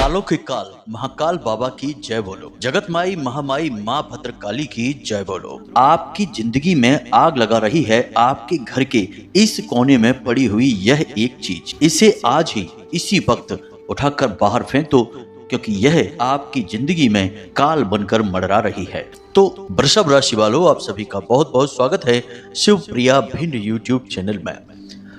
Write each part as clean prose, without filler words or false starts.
कालों के काल महाकाल बाबा की जय बोलो। जगत माई महामाई माँ भद्रकाली की जय बोलो। आपकी जिंदगी में आग लगा रही है आपके घर के इस कोने में पड़ी हुई यह एक चीज, इसे आज ही इसी वक्त उठाकर बाहर फेंक दो, क्योंकि यह आपकी जिंदगी में काल बनकर मंडरा रही है। तो वृषभ राशि वालों, आप सभी का बहुत बहुत स्वागत है शिवप्रिया भिंड यूट्यूब चैनल में।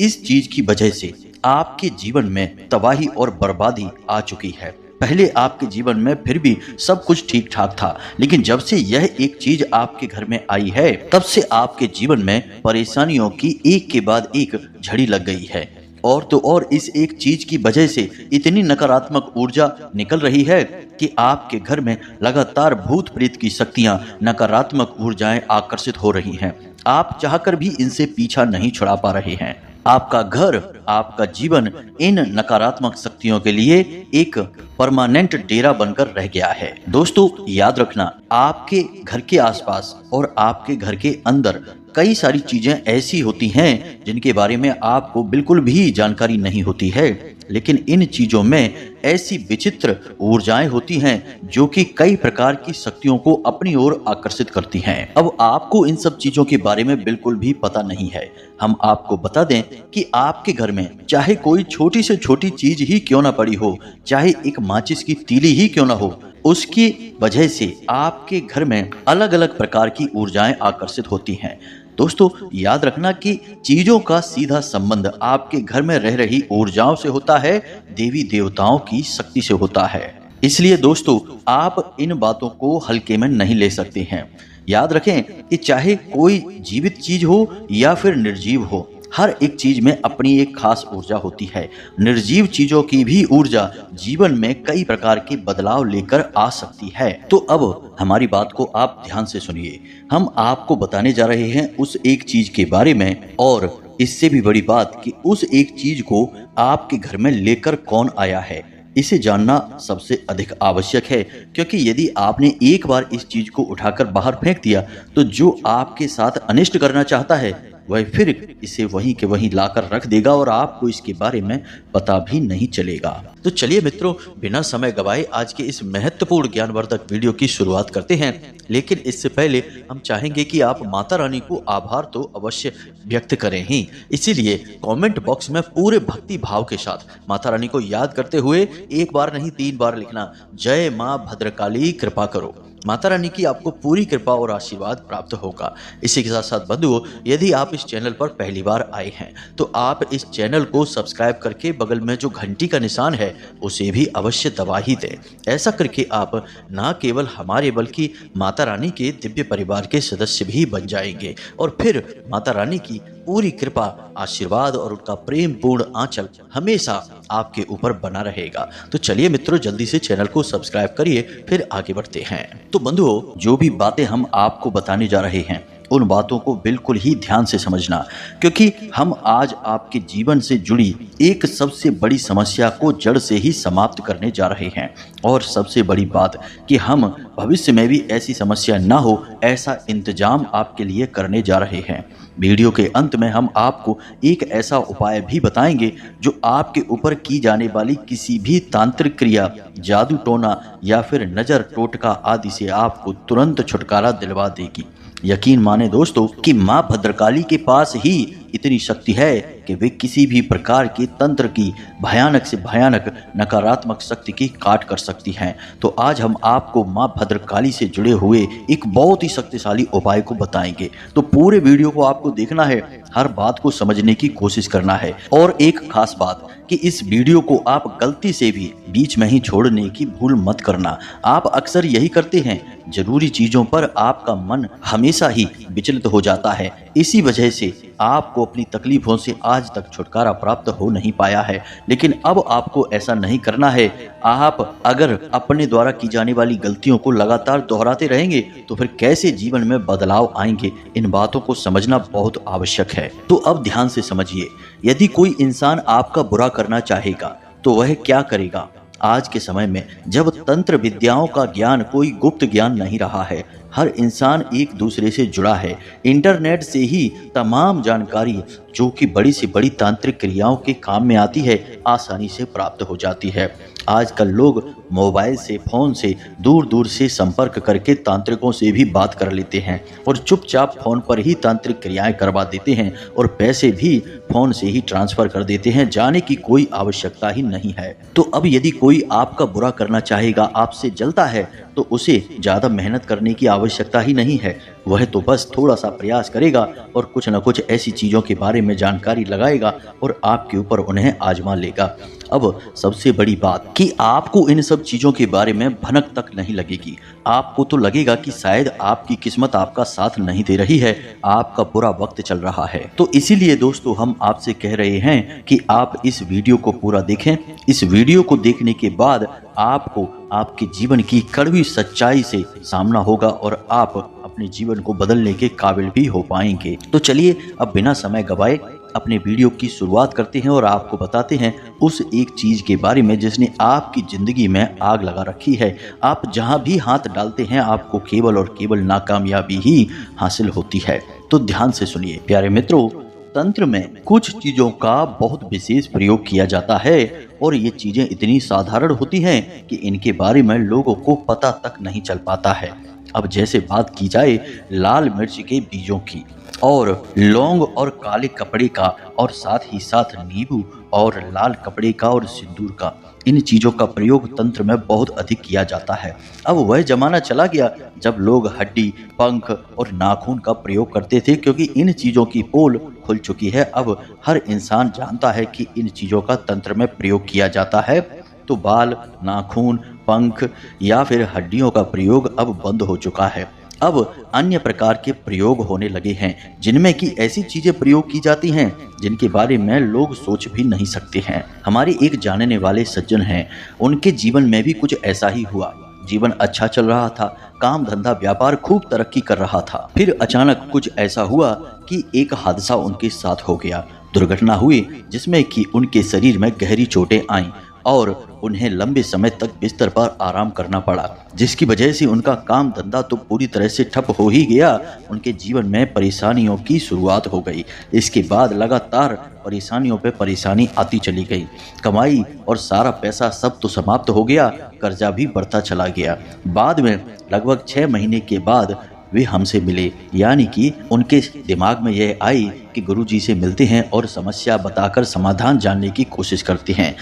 इस चीज की वजह से आपके जीवन में तबाही और बर्बादी आ चुकी है। पहले आपके जीवन में फिर भी सब कुछ ठीक ठाक था, लेकिन जब से यह एक चीज आपके घर में आई है, तब से आपके जीवन में परेशानियों की एक के बाद एक झड़ी लग गई है। और तो और इस एक चीज की वजह से इतनी नकारात्मक ऊर्जा निकल रही है कि आपके घर में लगातार भूत प्रेत की शक्तियां, नकारात्मक ऊर्जाएं आकर्षित हो रही हैं। आप चाहकर भी इनसे पीछा नहीं छुड़ा पा रहे हैं। आपका घर, आपका जीवन इन नकारात्मक शक्तियों के लिए एक परमानेंट डेरा बनकर रह गया है। दोस्तों याद रखना, आपके घर के आसपास और आपके घर के अंदर कई सारी चीजें ऐसी होती हैं जिनके बारे में आपको बिल्कुल भी जानकारी नहीं होती है, लेकिन इन चीजों में ऐसी विचित्र ऊर्जाएं होती हैं जो कि कई प्रकार की शक्तियों को अपनी ओर आकर्षित करती हैं। अब आपको इन सब चीजों के बारे में बिल्कुल भी पता नहीं है। हम आपको बता दें कि आपके घर में चाहे कोई छोटी से छोटी चीज ही क्यों ना पड़ी हो, चाहे एक माचिस की तीली ही क्यों ना हो, उसकी वजह से आपके घर में अलग अलग प्रकार की ऊर्जाएं आकर्षित होती हैं। दोस्तों याद रखना कि चीजों का सीधा संबंध आपके घर में रह रही ऊर्जाओं से होता है, देवी देवताओं की शक्ति से होता है। इसलिए दोस्तों आप इन बातों को हल्के में नहीं ले सकते हैं। याद रखें कि चाहे कोई जीवित चीज हो या फिर निर्जीव हो, हर एक चीज में अपनी एक खास ऊर्जा होती है। निर्जीव चीजों की भी ऊर्जा जीवन में कई प्रकार के बदलाव लेकर आ सकती है। तो अब हमारी बात को आप ध्यान से सुनिए। हम आपको बताने जा रहे हैं उस एक चीज के बारे में, और इससे भी बड़ी बात कि उस एक चीज को आपके घर में लेकर कौन आया है, इसे जानना सबसे अधिक आवश्यक है। क्योंकि यदि आपने एक बार इस चीज को उठाकर बाहर फेंक दिया, तो जो आपके साथ अनिष्ट करना चाहता है वह फिर इसे वहीं के वहीं लाकर रख देगा और आपको इसके बारे में पता भी नहीं चलेगा। तो चलिए मित्रों, बिना समय गवाए आज के इस महत्वपूर्ण ज्ञानवर्धक वीडियो की शुरुआत करते हैं। लेकिन इससे पहले हम चाहेंगे कि आप माता रानी को आभार तो अवश्य व्यक्त करें ही। इसीलिए कमेंट बॉक्स में पूरे भक्ति भाव के साथ माता रानी को याद करते हुए एक बार नहीं 3 बार लिखना, जय माँ भद्रकाली कृपा करो। माता रानी की आपको पूरी कृपा और आशीर्वाद प्राप्त होगा। इसी के साथ साथ बंधुओं, यदि आप इस चैनल पर पहली बार आए हैं तो आप इस चैनल को सब्सक्राइब करके बगल में जो घंटी का निशान है उसे भी अवश्य दबा ही दें। ऐसा करके आप न केवल हमारे बल्कि माता रानी के दिव्य परिवार के सदस्य भी बन जाएंगे, और फिर माता रानी की पूरी कृपा, आशीर्वाद और उनका प्रेम पूर्ण आंचल हमेशा आपके ऊपर बना रहेगा। तो चलिए मित्रों, जल्दी से चैनल को सब्सक्राइब करिए, फिर आगे बढ़ते हैं। तो बंधुओं, जो भी बातें हम आपको बताने जा रहे हैं उन बातों को बिल्कुल ही ध्यान से समझना, क्योंकि हम आज आपके जीवन से जुड़ी एक सबसे बड़ी समस्या को जड़ से ही समाप्त करने जा रहे हैं। और सबसे बड़ी बात कि हम भविष्य में भी ऐसी समस्या ना हो, ऐसा इंतजाम आपके लिए करने जा रहे हैं। वीडियो के अंत में हम आपको एक ऐसा उपाय भी बताएंगे जो आपके ऊपर की जाने वाली किसी भी तांत्रिक क्रिया, जादू टोना या फिर नजर टोटका आदि से आपको तुरंत छुटकारा दिलवा देगी। यकीन माने दोस्तों कि माँ भद्रकाली के पास ही इतनी शक्ति है कि वे किसी भी प्रकार के तंत्र की भयानक से भयानक नकारात्मक शक्ति की काट कर सकती हैं। तो आज हम आपको माँ भद्रकाली से जुड़े हुए एक बहुत ही शक्तिशाली उपाय को बताएंगे। तो पूरे वीडियो को आपको देखना है, हर बात को समझने की कोशिश करना है। और एक खास बात कि इस वीडियो को आप गलती से भी बीच में ही छोड़ने की भूल मत करना। आप अक्सर यही करते हैं, जरूरी चीजों पर आपका मन हमेशा ही विचलित हो जाता है। इसी वजह से आपको अपनी तकलीफों से आज तक छुटकारा प्राप्त हो नहीं पाया है। लेकिन अब आपको ऐसा नहीं करना है। आप अगर अपने द्वारा की जाने वाली गलतियों को लगातार दोहराते रहेंगे तो फिर कैसे जीवन में बदलाव आएंगे, इन बातों को समझना बहुत आवश्यक है। तो अब ध्यान से समझिए, यदि कोई इंसान आपका बुरा करना चाहेगा तो वह क्या करेगा? आज के समय में जब तंत्र विद्याओं का ज्ञान कोई गुप्त ज्ञान नहीं रहा है, हर इंसान एक दूसरे से जुड़ा है। इंटरनेट से ही तमाम जानकारी जो कि बड़ी से बड़ी तांत्रिक क्रियाओं के काम में आती है, आसानी से प्राप्त हो जाती है। आजकल लोग मोबाइल से, फोन से दूर दूर से संपर्क करके तांत्रिकों से भी बात कर लेते हैं और चुपचाप फोन पर ही तांत्रिक क्रियाएं करवा देते हैं और पैसे भी फोन से ही ट्रांसफर कर देते हैं, जाने की कोई आवश्यकता ही नहीं है। तो अब यदि कोई आपका बुरा करना चाहेगा, आपसे जलता है, तो उसे ज़्यादा मेहनत करने की आवश्यकता ही नहीं है। वह तो बस थोड़ा सा प्रयास करेगा और कुछ न कुछ ऐसी चीज़ों के बारे में जानकारी लगाएगा और आपके ऊपर उन्हें आजमा लेगा। अब सबसे बड़ी बात कि आपको इन सब चीज़ों के बारे में भनक तक नहीं लगेगी। आपको तो लगेगा कि शायद आपकी किस्मत आपका साथ नहीं दे रही है, आपका बुरा वक्त चल रहा है। तो इसीलिए दोस्तों हम आपसे कह रहे हैं कि आप इस वीडियो को पूरा देखें। इस वीडियो को देखने के बाद आपको आपके जीवन की कड़वी सच्चाई से सामना होगा और आप अपने जीवन को बदलने के काबिल भी हो पाएंगे। तो चलिए अब बिना समय गवाए अपने वीडियो की शुरुआत करते हैं और आपको बताते हैं उस एक चीज के बारे में जिसने आपकी जिंदगी में आग लगा रखी है। आप जहां भी हाथ डालते हैं आपको केवल और केवल नाकामयाबी ही हासिल होती है। तो ध्यान से सुनिए प्यारे मित्रों, तंत्र में कुछ चीजों का बहुत विशेष प्रयोग किया जाता है और ये चीजें इतनी साधारण होती हैं कि इनके बारे में लोगों को पता तक नहीं चल पाता है। अब जैसे बात की जाए लाल मिर्च के बीजों की और लौंग और काले कपड़े का और साथ ही साथ नींबू और लाल कपड़े का और सिंदूर का, इन चीज़ों का प्रयोग तंत्र में बहुत अधिक किया जाता है। अब वह जमाना चला गया जब लोग हड्डी, पंख और नाखून का प्रयोग करते थे, क्योंकि इन चीज़ों की पोल खुल चुकी है। अब हर इंसान जानता है कि इन चीज़ों का तंत्र में प्रयोग किया जाता है। तो बाल, नाखून, पंख या फिर हड्डियों का प्रयोग अब बंद हो चुका है। अब अन्य प्रकार के प्रयोग होने लगे हैं जिनमें कि ऐसी चीजें प्रयोग की जाती हैं जिनके बारे में लोग सोच भी नहीं सकते हैं। हमारे एक जानने वाले सज्जन हैं, उनके जीवन में भी कुछ ऐसा ही हुआ। जीवन अच्छा चल रहा था, काम धंधा व्यापार खूब तरक्की कर रहा था। फिर अचानक कुछ ऐसा हुआ कि एक हादसा उनके साथ हो गया। दुर्घटना हुई जिसमें कि उनके शरीर में गहरी चोटें आईं और उन्हें लंबे समय तक बिस्तर पर आराम करना पड़ा, जिसकी वजह से उनका काम धंधा तो पूरी तरह से ठप हो ही गया। उनके जीवन में परेशानियों की शुरुआत हो गई। इसके बाद लगातार परेशानियों पे परेशानी आती चली गई। कमाई और सारा पैसा सब तो समाप्त हो गया, कर्जा भी बढ़ता चला गया। बाद में लगभग 6 महीने के बाद वे हमसे मिले, यानी कि उनके दिमाग में यह आई कि गुरुजी से मिलते हैं और समस्या बताकर समाधान जानने की कोशिश करते हैं।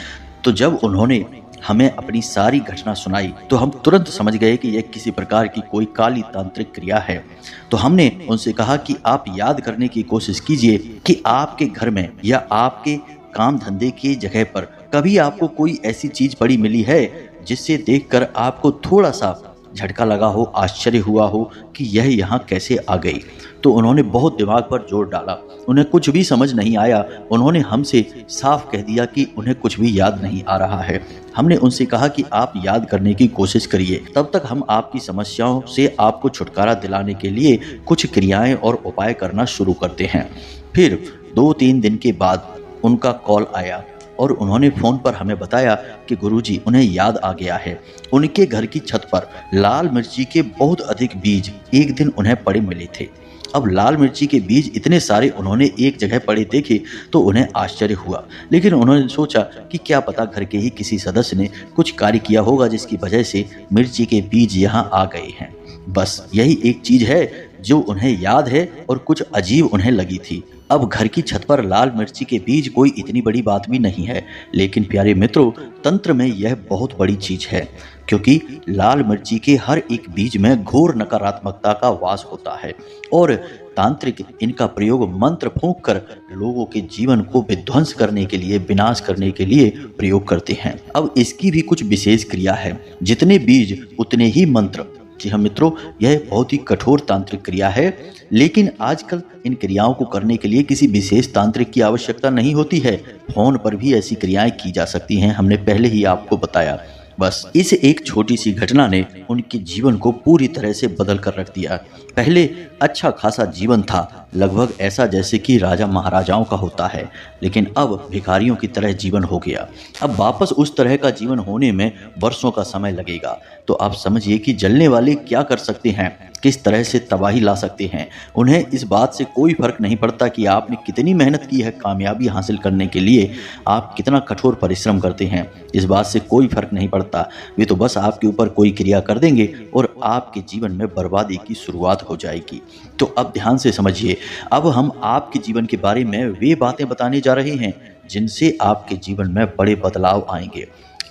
तो जब उन्होंने हमें अपनी सारी घटना सुनाई तो हम तुरंत समझ गए कि यह किसी प्रकार की कोई काली तांत्रिक क्रिया है। तो हमने उनसे कहा कि आप याद करने की कोशिश कीजिए कि आपके घर में या आपके काम धंधे की जगह पर कभी आपको कोई ऐसी चीज पड़ी मिली है जिससे देखकर आपको थोड़ा सा झटका लगा हो, आश्चर्य हुआ हो कि यह यहाँ कैसे आ गई। तो उन्होंने बहुत दिमाग पर जोर डाला, उन्हें कुछ भी समझ नहीं आया। उन्होंने हमसे साफ कह दिया कि उन्हें कुछ भी याद नहीं आ रहा है। हमने उनसे कहा कि आप याद करने की कोशिश करिए, तब तक हम आपकी समस्याओं से आपको छुटकारा दिलाने के लिए कुछ क्रियाएं और उपाय करना शुरू करते हैं। फिर 2-3 दिन के बाद उनका कॉल आया और उन्होंने फ़ोन पर हमें बताया कि गुरुजी उन्हें याद आ गया है। उनके घर की छत पर लाल मिर्ची के बहुत अधिक बीज एक दिन उन्हें पड़े मिले थे। अब लाल मिर्ची के बीज इतने सारे उन्होंने एक जगह पड़े देखे तो उन्हें आश्चर्य हुआ, लेकिन उन्होंने सोचा कि क्या पता घर के ही किसी सदस्य ने कुछ कार्य किया होगा जिसकी वजह से मिर्ची के बीज यहाँ आ गए हैं। बस यही एक चीज़ है जो उन्हें याद है और कुछ अजीब उन्हें लगी थी। अब घर की छत पर लाल मिर्ची के बीज कोई इतनी बड़ी बात भी नहीं है, लेकिन प्यारे मित्रों तंत्र में यह बहुत बड़ी चीज है, क्योंकि लाल मिर्ची के हर एक बीज में घोर नकारात्मकता का वास होता है और तांत्रिक इनका प्रयोग मंत्र फूंक कर लोगों के जीवन को विध्वंस करने के लिए, विनाश करने के लिए प्रयोग करते हैं। अब इसकी भी कुछ विशेष क्रिया है, जितने बीज उतने ही मंत्र। जी हाँ मित्रों, यह बहुत ही कठोर तांत्रिक क्रिया है, लेकिन आजकल इन क्रियाओं को करने के लिए किसी विशेष तांत्रिक की आवश्यकता नहीं होती है। फोन पर भी ऐसी क्रियाएं की जा सकती हैं, हमने पहले ही आपको बताया। बस इस एक छोटी सी घटना ने उनके जीवन को पूरी तरह से बदल कर रख दिया। पहले अच्छा खासा जीवन था, लगभग ऐसा जैसे कि राजा महाराजाओं का होता है, लेकिन अब भिखारियों की तरह जीवन हो गया। अब वापस उस तरह का जीवन होने में वर्षों का समय लगेगा। तो आप समझिए कि जलने वाले क्या कर सकते हैं। किस तरह से तबाही ला सकते हैं। उन्हें इस बात से कोई फर्क नहीं पड़ता कि आपने कितनी मेहनत की है कामयाबी हासिल करने के लिए, आप कितना कठोर परिश्रम करते हैं, इस बात से कोई फर्क नहीं पड़ता। वे तो बस आपके ऊपर कोई क्रिया कर देंगे और आपके जीवन में बर्बादी की शुरुआत हो जाएगी। तो अब ध्यान से समझिए, अब हम आपके जीवन के बारे में वे बातें बताने जा रहे हैं जिनसे आपके जीवन में बड़े बदलाव आएंगे।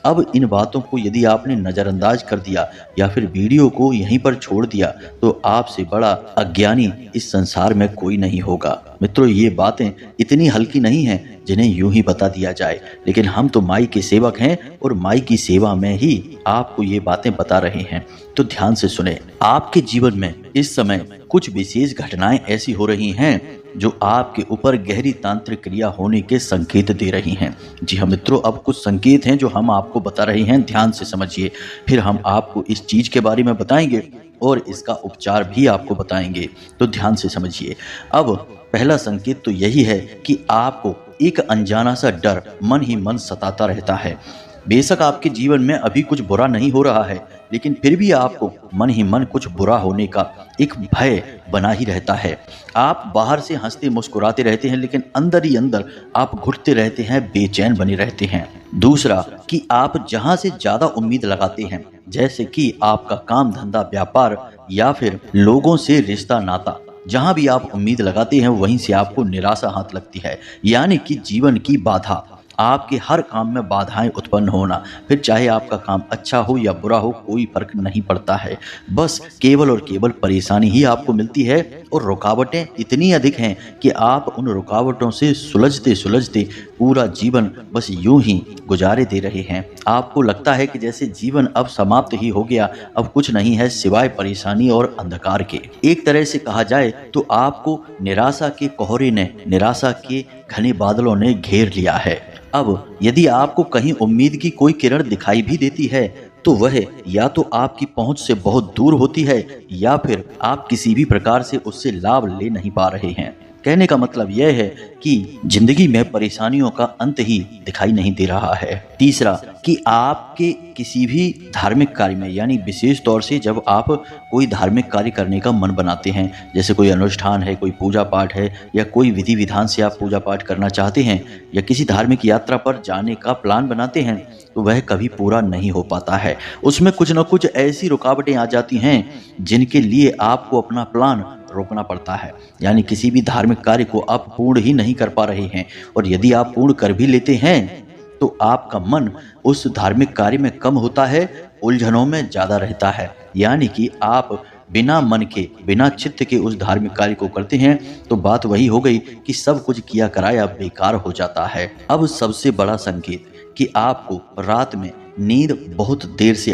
अब इन बातों को यदि आपने नज़रअंदाज कर दिया या फिर वीडियो को यहीं पर छोड़ दिया तो आपसे बड़ा अज्ञानी इस संसार में कोई नहीं होगा। मित्रों, ये बातें इतनी हल्की नहीं हैं जिन्हें यूं ही बता दिया जाए, लेकिन हम तो माई के सेवक हैं और माई की सेवा में ही आपको ये बातें बता रहे हैं। तो ध्यान से सुने, आपके जीवन में इस समय कुछ विशेष घटनाएं ऐसी हो रही हैं जो आपके ऊपर गहरी तांत्रिक क्रिया होने के संकेत दे रही हैं। जी हाँ मित्रों, अब कुछ संकेत हैं जो हम आपको बता रहे हैं, ध्यान से समझिए। फिर हम आपको इस चीज के बारे में बताएंगे और इसका उपचार भी आपको बताएंगे। तो ध्यान से समझिए। अब पहला संकेत तो यही है कि आपको एक अनजाना सा डर मन ही मन सताता रहता है। बेशक आपके जीवन में अभी कुछ बुरा नहीं हो रहा है, लेकिन फिर भी आपको मन ही मन कुछ बुरा होने का एक भय बना ही रहता है। आप बाहर से हंसते मुस्कुराते रहते हैं, लेकिन अंदर ही अंदर आप घुटते रहते हैं, बेचैन बने रहते हैं। दूसरा कि आप जहां से ज्यादा उम्मीद लगाते हैं, जैसे कि आपका काम धंधा व्यापार या फिर लोगों से रिश्ता नाता, जहां भी आप उम्मीद लगाते हैं वहीं से आपको निराशा हाथ लगती है। यानी कि जीवन की बाधा, आपके हर काम में बाधाएं उत्पन्न होना, फिर चाहे आपका काम अच्छा हो या बुरा हो कोई फर्क नहीं पड़ता है, बस केवल और केवल परेशानी ही आपको मिलती है। और रुकावटें इतनी अधिक हैं कि आप उन रुकावटों से सुलझते सुलझते पूरा जीवन बस यूं ही गुजारे दे रहे हैं। आपको लगता है कि जैसे जीवन अब समाप्त ही हो गया, अब कुछ नहीं है सिवाय परेशानी और अंधकार के। एक तरह से कहा जाए तो आपको निराशा के कोहरे ने, निराशा के घने बादलों ने घेर लिया है। अब यदि आपको कहीं उम्मीद की कोई किरण दिखाई भी देती है तो वह या तो आपकी पहुंच से बहुत दूर होती है या फिर आप किसी भी प्रकार से उससे लाभ ले नहीं पा रहे हैं। कहने का मतलब यह है कि जिंदगी में परेशानियों का अंत ही दिखाई नहीं दे रहा है। तीसरा कि आपके किसी भी धार्मिक कार्य में, यानी विशेष तौर से जब आप कोई धार्मिक कार्य करने का मन बनाते हैं, जैसे कोई अनुष्ठान है, कोई पूजा पाठ है या कोई विधि विधान से आप पूजा पाठ करना चाहते हैं या किसी धार्मिक यात्रा पर जाने का प्लान बनाते हैं, तो वह कभी पूरा नहीं हो पाता है। उसमें कुछ न कुछ ऐसी रुकावटें आ जाती हैं जिनके लिए आपको अपना प्लान रोकना पड़ता है। यानी किसी भी धार्मिक कार्य को आप पूर्ण ही नहीं कर पा रहे हैं, और यदि आप पूर्ण कर भी लेते हैं तो आपका मन उस धार्मिक कार्य में कम होता है, उलझनों में ज्यादा रहता है। यानी कि आप बिना मन के, बिना चित्त के उस धार्मिक कार्य को करते हैं तो बात वही हो गई कि सब कुछ किया कराया बेकार हो जाता है। अब सबसे बड़ा संकेत कि आपको रात में नींद बहुत देर से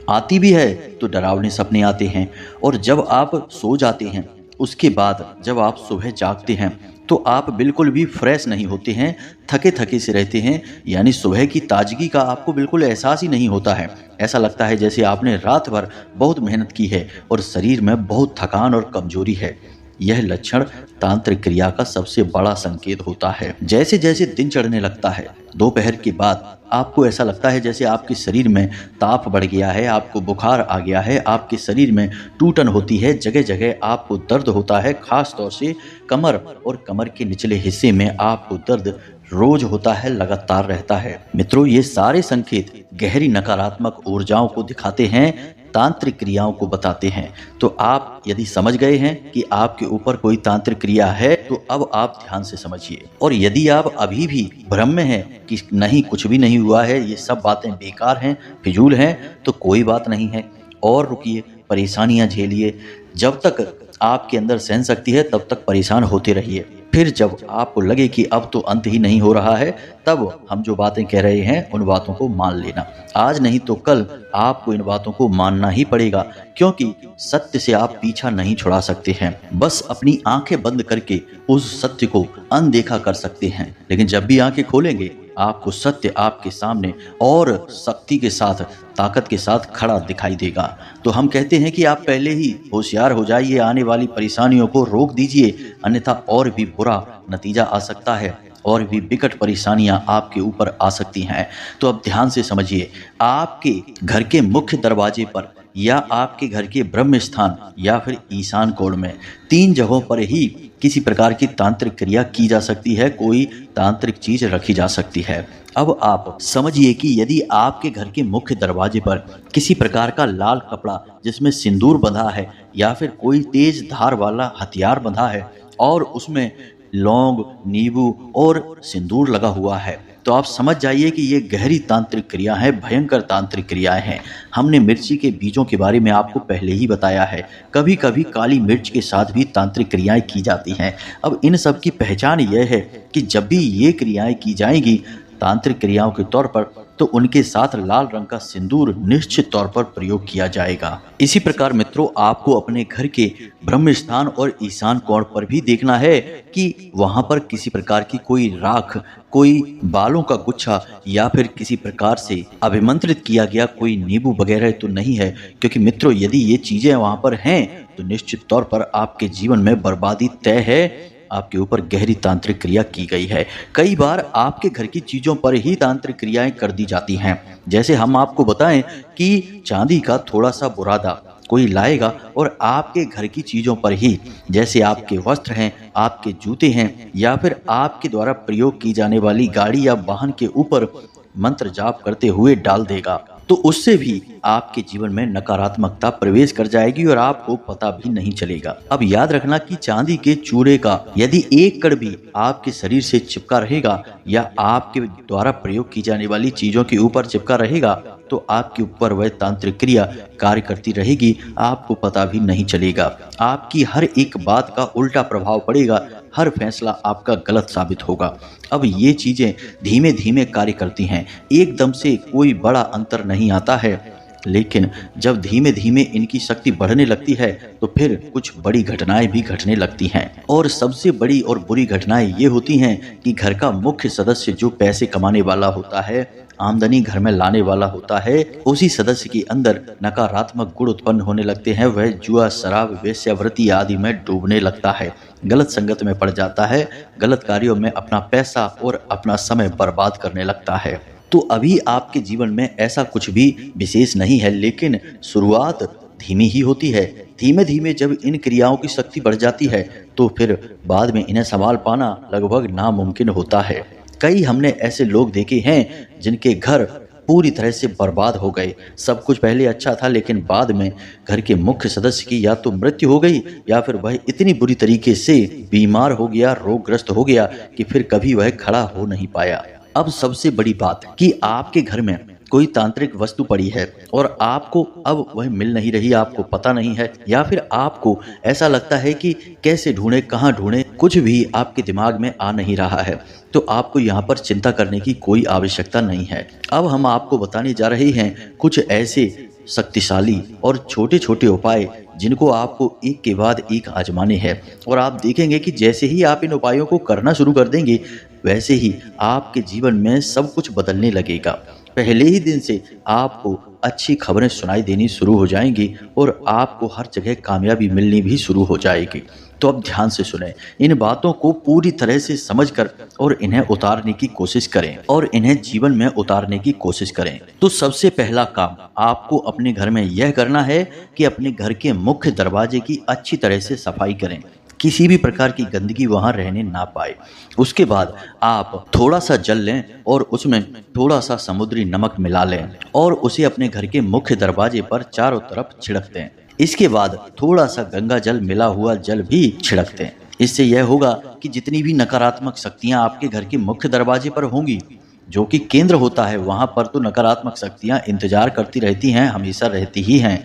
आती भी है तो डरावने सपने आते हैं, और जब आप सो जाते हैं उसके बाद जब आप सुबह जागते हैं तो आप बिल्कुल भी फ्रेश नहीं होते हैं, थके थके से रहते हैं। यानी सुबह की ताजगी का आपको बिल्कुल एहसास ही नहीं होता है। ऐसा लगता है जैसे आपने रात भर बहुत मेहनत की है और शरीर में बहुत थकान और कमजोरी है। यह लक्षण तांत्रिक क्रिया का सबसे बड़ा संकेत होता है। जैसे जैसे दिन चढ़ने लगता है, दोपहर के बाद आपको ऐसा लगता है जैसे आपके शरीर में ताप बढ़ गया है, आपको बुखार आ गया है, आपके शरीर में टूटन होती है, जगह जगह आपको दर्द होता है, खास तौर से कमर और कमर के निचले हिस्से में आपको दर्द रोज होता है, लगातार रहता है। मित्रों, ये सारे संकेत गहरी नकारात्मक ऊर्जाओं को दिखाते हैं, तांत्रिक क्रियाओं को बताते हैं। तो आप यदि समझ गए हैं कि आपके ऊपर कोई तांत्रिक क्रिया है तो अब आप ध्यान से समझिए। और यदि आप अभी भी भ्रम में हैं कि नहीं कुछ भी नहीं हुआ है, ये सब बातें बेकार हैं, फिजूल हैं, तो कोई बात नहीं है, और रुकिए, परेशानियां झेलिए। जब तक आपके अंदर सहन शक्ति है तब तक परेशान होते रहिए। फिर जब आपको लगे कि अब तो अंत ही नहीं हो रहा है, तब हम जो बातें कह रहे हैं उन बातों को मान लेना। आज नहीं तो कल आपको इन बातों को मानना ही पड़ेगा, क्योंकि सत्य से आप पीछा नहीं छुड़ा सकते हैं। बस अपनी आंखें बंद करके उस सत्य को अनदेखा कर सकते हैं, लेकिन जब भी आंखें खोलेंगे आपको सत्य आपके सामने और शक्ति के साथ, ताकत के साथ खड़ा दिखाई देगा। तो हम कहते हैं कि आप पहले ही होशियार हो जाइए, आने वाली परेशानियों को रोक दीजिए, अन्यथा और भी बुरा नतीजा आ सकता है, और भी विकट परेशानियां आपके ऊपर आ सकती हैं। तो अब ध्यान से समझिए, आपके घर के मुख्य दरवाजे पर या आपके घर के ब्रह्म स्थान या फिर ईशान कोण में, 3 जगहों पर ही किसी प्रकार की तांत्रिक क्रिया की जा सकती है, कोई तांत्रिक चीज रखी जा सकती है। अब आप समझिए कि यदि आपके घर के मुख्य दरवाजे पर किसी प्रकार का लाल कपड़ा जिसमें सिंदूर बंधा है या फिर कोई तेज धार वाला हथियार बंधा है और उसमें लौंग, नींबू और सिंदूर लगा हुआ है, तो आप समझ जाइए कि ये गहरी तांत्रिक क्रिया है, भयंकर तांत्रिक क्रियाएं हैं। हमने मिर्ची के बीजों के बारे में आपको पहले ही बताया है। कभी कभी काली मिर्च के साथ भी तांत्रिक क्रियाएं की जाती हैं। अब इन सब की पहचान यह है कि जब भी ये क्रियाएं की जाएंगी तांत्रिक क्रियाओं के तौर पर, तो उनके साथ लाल रंग का सिंदूर निश्चित तौर पर प्रयोग किया जाएगा। इसी प्रकार मित्रों, आपको अपने घर के ब्रह्म स्थान और ईशान कोण पर भी देखना है कि वहां पर किसी प्रकार की कोई राख, कोई बालों का गुच्छा या फिर किसी प्रकार से अभिमंत्रित किया गया कोई नींबू वगैरह तो नहीं है, क्योंकि मित्रों यदि ये चीजें वहां पर हैं तो निश्चित तौर पर आपके जीवन में बर्बादी तय है। आपके ऊपर गहरी तांत्रिक क्रिया की गई है। कई बार आपके घर की चीजों पर ही तांत्रिक क्रियाएं कर दी जाती हैं। जैसे हम आपको बताएं कि चांदी का थोड़ा सा बुरादा कोई लाएगा और आपके घर की चीजों पर ही, जैसे आपके वस्त्र हैं, आपके जूते हैं या फिर आपके द्वारा प्रयोग की जाने वाली गाड़ी या वाहन के ऊपर मंत्र जाप करते हुए डाल देगा, तो उससे भी आपके जीवन में नकारात्मकता प्रवेश कर जाएगी और आपको पता भी नहीं चलेगा। अब याद रखना कि चांदी के चूड़े का यदि एक कण भी आपके शरीर से चिपका रहेगा या आपके द्वारा प्रयोग की जाने वाली चीजों के ऊपर चिपका रहेगा, तो आपके ऊपर वह तांत्रिक क्रिया कार्य करती रहेगी, आपको पता भी नहीं चलेगा। आपकी हर एक बात का उल्टा प्रभाव पड़ेगा, हर फैसला आपका गलत साबित होगा। अब ये चीजें धीमे धीमे कार्य करती हैं, एकदम से कोई बड़ा अंतर नहीं आता है, लेकिन जब धीमे धीमे इनकी शक्ति बढ़ने लगती है तो फिर कुछ बड़ी घटनाएं भी घटने लगती हैं। और सबसे बड़ी और बुरी घटनाएं ये होती हैं कि घर का मुख्य सदस्य जो पैसे कमाने वाला होता है, आमदनी घर में लाने वाला होता है, उसी सदस्य के अंदर नकारात्मक गुण उत्पन्न होने लगते हैं। वह जुआ, शराब, वेश्यावृत्ति आदि में डूबने लगता है, गलत संगत में पड़ जाता है, गलत कार्यों में अपना पैसा और अपना समय बर्बाद करने लगता है। तो अभी आपके जीवन में ऐसा कुछ भी विशेष नहीं है, लेकिन शुरुआत धीमी ही होती है। धीमे धीमे जब इन क्रियाओं की शक्ति बढ़ जाती है तो फिर बाद में इन्हें संभाल पाना लगभग नामुमकिन होता है। कई हमने ऐसे लोग देखे हैं जिनके घर पूरी तरह से बर्बाद हो गए। सब कुछ पहले अच्छा था, लेकिन बाद में घर के मुख्य सदस्य की या तो मृत्यु हो गई या फिर वह इतनी बुरी तरीके से बीमार हो गया, रोगग्रस्त हो गया कि फिर कभी वह खड़ा हो नहीं पाया। अब सबसे बड़ी बात कि आपके घर में कोई तांत्रिक वस्तु पड़ी है और आपको अब वह मिल नहीं रही, आपको पता नहीं है, या फिर आपको ऐसा लगता है कि कैसे ढूंढे, कहाँ ढूंढे, कुछ भी आपके दिमाग में आ नहीं रहा है, तो आपको यहाँ पर चिंता करने की कोई आवश्यकता नहीं है। अब हम आपको बताने जा रहे हैं कुछ ऐसे शक्तिशाली और छोटे छोटे उपाय जिनको आपको एक के बाद एक आजमाने हैं, और आप देखेंगे कि जैसे ही आप इन उपायों को करना शुरू कर देंगे वैसे ही आपके जीवन में सब कुछ बदलने लगेगा। पहले ही दिन से आपको अच्छी खबरें सुनाई देनी शुरू हो जाएंगी और आपको हर जगह कामयाबी मिलनी भी शुरू हो जाएगी। तो अब ध्यान से सुनें, इन बातों को पूरी तरह से समझकर और इन्हें उतारने की कोशिश करें और इन्हें जीवन में उतारने की कोशिश करें। तो सबसे पहला काम आपको अपने घर में यह करना है कि अपने घर के मुख्य दरवाजे की अच्छी तरह से सफाई करें, किसी भी प्रकार की गंदगी वहां रहने ना पाए। उसके बाद आप थोड़ा सा जल लें और उसमें थोड़ा सा समुद्री नमक मिला लें और उसे अपने घर के मुख्य दरवाजे पर चारों तरफ छिड़क दें। इसके बाद थोड़ा सा गंगा जल मिला हुआ जल भी छिड़क दें। इससे यह होगा कि जितनी भी नकारात्मक शक्तियां आपके घर के मुख्य दरवाजे पर होंगी, जो कि केंद्र होता है, वहां पर तो नकारात्मक शक्तियां इंतजार करती रहती हैं, हमेशा रहती ही हैं,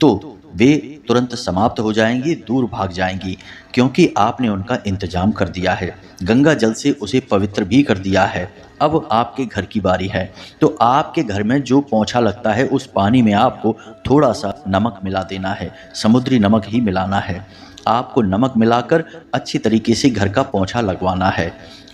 तो वे तुरंत समाप्त हो जाएंगी, दूर भाग जाएंगी, क्योंकि आपने उनका इंतजाम कर दिया है, गंगा जल से उसे पवित्र भी कर दिया है। अब आपके घर की बारी है, तो आपके घर में जो पोंछा लगता है उस पानी में आपको थोड़ा सा नमक मिला देना है, समुद्री नमक ही मिलाना है। आपको नमक मिलाकर अच्छी तरीके से घर का पोंछा लगवाना है।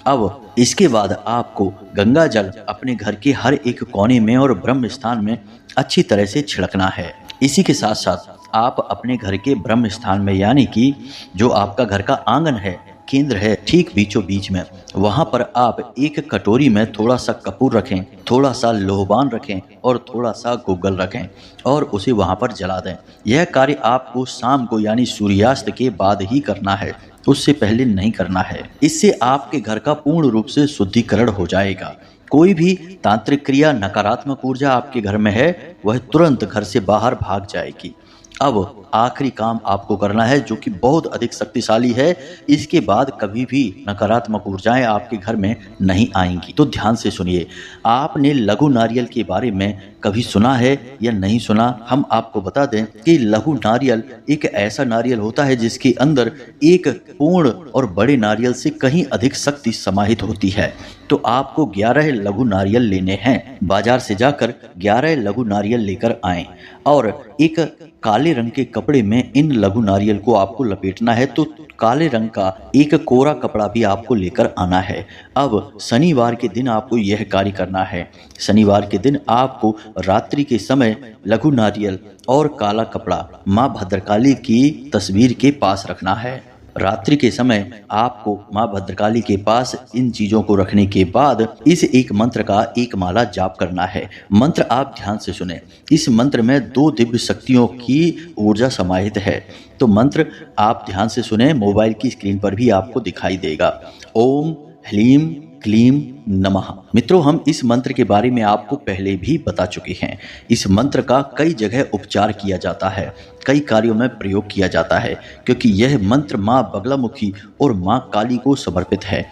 अब इसके बाद आपको गंगा जल अपने घर के हर एक कोने में और ब्रह्म स्थान में अच्छी तरह से छिड़कना है। इसी के साथ साथ आप अपने घर के ब्रह्म स्थान में, यानी कि जो आपका घर का आंगन है, केंद्र है ठीक बीचों बीच में। वहां पर आप एक कटोरी में थोड़ा सा कपूर रखें, थोड़ा सा लोहबान रखें और थोड़ा सा गुग्गल रखें और उसे वहां पर जला दें। यह कार्य आपको शाम को यानी सूर्यास्त के बाद ही करना है, उससे पहले नहीं करना है। इससे आपके घर का पूर्ण रूप से शुद्धिकरण हो जाएगा। कोई भी तांत्रिक क्रिया, नकारात्मक ऊर्जा आपके घर में है, वह तुरंत घर से बाहर भाग जाएगी। अब आखिरी काम आपको करना है जो कि बहुत अधिक शक्तिशाली है। इसके बाद कभी भी नकारात्मक ऊर्जाएं आपके घर में नहीं आएंगी। तो ध्यान से सुनिए। आपने लघु नारियल के बारे में कभी सुना है या नहीं सुना? हम आपको बता दें कि लघु नारियल एक ऐसा नारियल होता है जिसके अंदर एक पूर्ण और बड़े नारियल से कहीं अधिक शक्ति समाहित होती है। तो आपको 11 लघु नारियल लेने हैं। बाजार से जाकर 11 लघु नारियल लेकर आएं और एक काले रंग के कपड़े में इन लघु नारियल को आपको लपेटना है। तो काले रंग का एक कोरा कपड़ा भी आपको लेकर आना है। अब शनिवार के दिन आपको यह कार्य करना है। शनिवार के दिन आपको रात्रि के समय लघु नारियल और काला कपड़ा माँ भद्रकाली की तस्वीर के पास रखना है। रात्रि के समय आपको माँ भद्रकाली के पास इन चीजों को रखने के बाद इस एक मंत्र का एक माला जाप करना है। मंत्र आप ध्यान से सुने। इस मंत्र में 2 दिव्य शक्तियों की ऊर्जा समाहित है। तो मंत्र आप ध्यान से सुने, मोबाइल की स्क्रीन पर भी आपको दिखाई देगा। ओम ह्लीम क्लीम नमः। मित्रों, हम इस मंत्र के बारे में आपको पहले भी बता चुके हैं। इस मंत्र का कई जगह उपचार किया जाता है, कई कार्यों में प्रयोग किया जाता है, क्योंकि यह मंत्र माँ बगलामुखी और माँ काली को समर्पित है।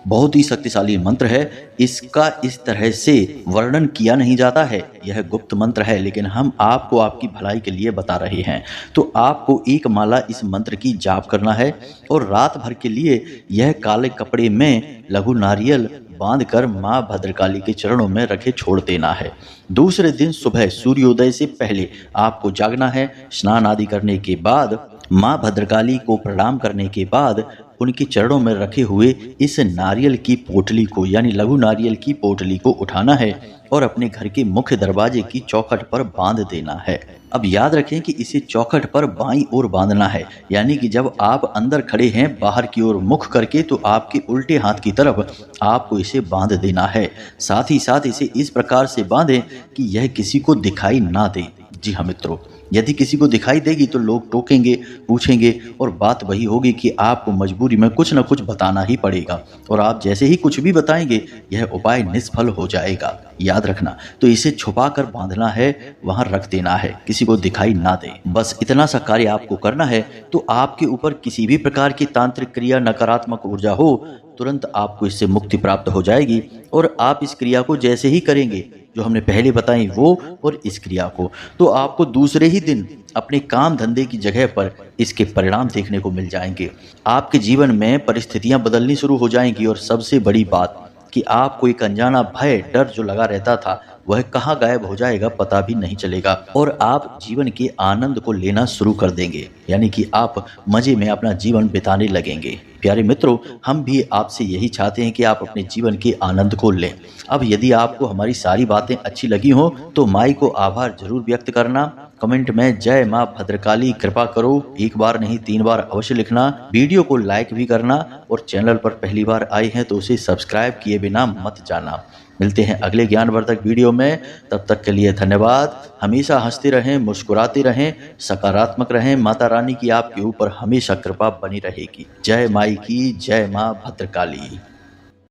बहुत ही शक्तिशाली मंत्र है। इसका इस तरह से वर्णन किया नहीं जाता है, यह गुप्त मंत्र है, लेकिन हम आपको आपकी भलाई के लिए बता रहे हैं। तो आपको एक माला इस मंत्र की जाप करना है और रात भर के लिए यह काले कपड़े में लघु नारियल बांधकर माँ भद्रकाली के चरणों में रखे छोड़ देना है। दूसरे दिन सुबह सूर्योदय से पहले आपको जागना है। स्नान आदि करने के बाद माँ भद्रकाली को प्रणाम करने के बाद उनके चरणों में रखे हुए इस नारियल की पोटली को यानी लघु नारियल की पोटली को उठाना है और अपने घर के मुख्य दरवाजे की चौखट पर बांध देना है। अब याद रखें कि इसे चौखट पर बाईं ओर बांधना है, यानी कि जब आप अंदर खड़े हैं बाहर की ओर मुख करके, तो आपके उल्टे हाथ की तरफ आपको इसे बांध देना है। साथ ही साथ इसे इस प्रकार से बांधें कि यह किसी को दिखाई ना दे। जी हाँ मित्रों, यदि किसी को दिखाई देगी तो लोग टोकेंगे, पूछेंगे और बात वही होगी कि आपको मजबूरी में कुछ न कुछ बताना ही पड़ेगा और आप जैसे ही कुछ भी बताएंगे यह उपाय निष्फल हो जाएगा। याद रखना। तो इसे छुपा कर बांधना है, वहां रख देना है, किसी को दिखाई ना दे। बस इतना सा कार्य आपको करना है। तो आपके ऊपर किसी भी प्रकार की तांत्रिक क्रिया, नकारात्मक ऊर्जा हो, तुरंत आपको इससे मुक्ति प्राप्त हो जाएगी। और आप इस क्रिया को जैसे ही करेंगे जो हमने पहले बताई वो और इस क्रिया को, तो आपको दूसरे ही दिन अपने काम धंधे की जगह पर इसके परिणाम देखने को मिल जाएंगे। आपके जीवन में परिस्थितियां बदलनी शुरू हो जाएंगी और सबसे बड़ी बात कि आपको एक अनजाना भय, डर जो लगा रहता था वह कहाँ गायब हो जाएगा पता भी नहीं चलेगा और आप जीवन के आनंद को लेना शुरू कर देंगे, यानी कि आप मजे में अपना जीवन बिताने लगेंगे। प्यारे मित्रों, हम भी आपसे यही चाहते हैं कि आप अपने जीवन के आनंद को लें। अब यदि आपको हमारी सारी बातें अच्छी लगी हो तो माई को आभार जरूर व्यक्त करना। कमेंट में जय माँ भद्रकाली कृपा करो 1 बार नहीं 3 बार अवश्य लिखना। वीडियो को लाइक भी करना और चैनल पर पहली बार आए हैं तो उसे सब्सक्राइब किए बिना मत जाना। मिलते हैं अगले ज्ञानवर्धक वीडियो में, तब तक के लिए धन्यवाद। हमेशा हंसते रहें, मुस्कुराते रहें, सकारात्मक रहें। माता रानी की आपके ऊपर हमेशा कृपा बनी रहेगी। जय माई की, जय माँ भद्रकाली।